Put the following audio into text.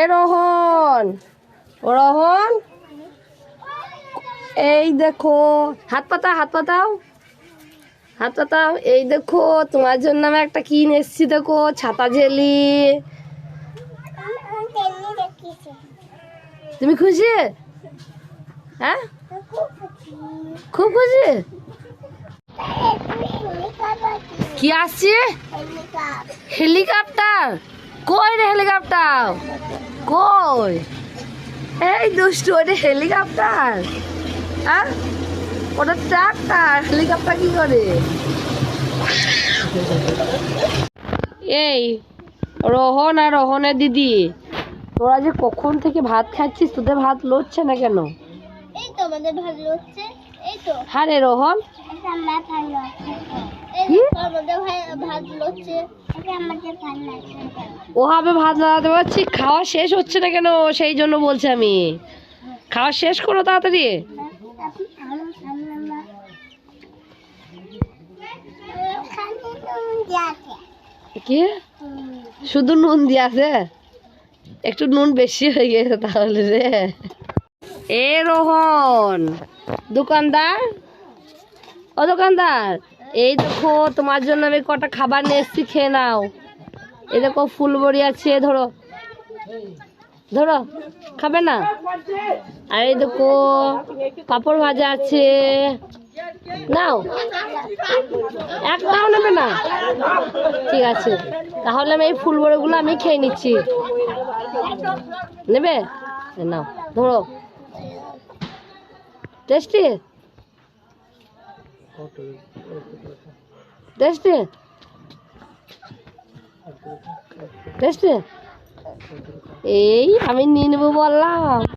এ রোহন, রোহন, এই দেখো, হাত পাতাও, হাত পাতাও, হাত পাতাও। এই দেখো তোমার জন্য আমি একটা কিনে এসেছি, দেখো ছাতা ঝেলি। তুমি খুশি? হ্যাঁ, খুব খুশি। কি আসছে? হেলিকপ্টার? কই রে হেলিকপ্টার? কই? এই দুষ্টু, ওটা হেলিকপ্টার? হ্যাঁ, ওটা ট্রাক্টর। হেলিকপ্টার কি করে? এই রোহন আর রোহনের দিদি, তোরা যে কখন থেকে ভাত খাচ্ছিস, তোদের ভাত লড়ছে না কেন? এই তো আমাদের ভাত লড়ছে, এই তো। হ্যাঁ রে রোহন, কি আমাদের ভাত লড়ছে, এটা আমাদের ভাত লাগছে। ওভাবে ভাত লাগাতে পারছি, খাওয়া শেষ হচ্ছে না কেন? সেই জন্য বলছি আমি, খাওয়া শেষ করো তাড়াতাড়ি। কি শুধু নুন দিয়ে আছে? একটু নুন বেশি হয়ে গেছে তাহলে রে। এ রোহন, দোকানদার, ও দোকানদার, এই দেখো তোমার জন্য আমি কটা খাবার নিয়ে এসেছি, খেয়ে নাও। এই দেখো ফুলবড়ি আছে, ধরো ধরো, খাবে না? আর এই দেখো পাঁপড় ভাজা আছে, নাও। একটাও নেবে না? ঠিক আছে, তাহলে আমি এই ফুলবড়িগুলো আমি খেয়ে নিচ্ছি। নেবে? নাও, ধরো। Tasty tasty tasty. এই আমি নিয়ে নেবো বললাম।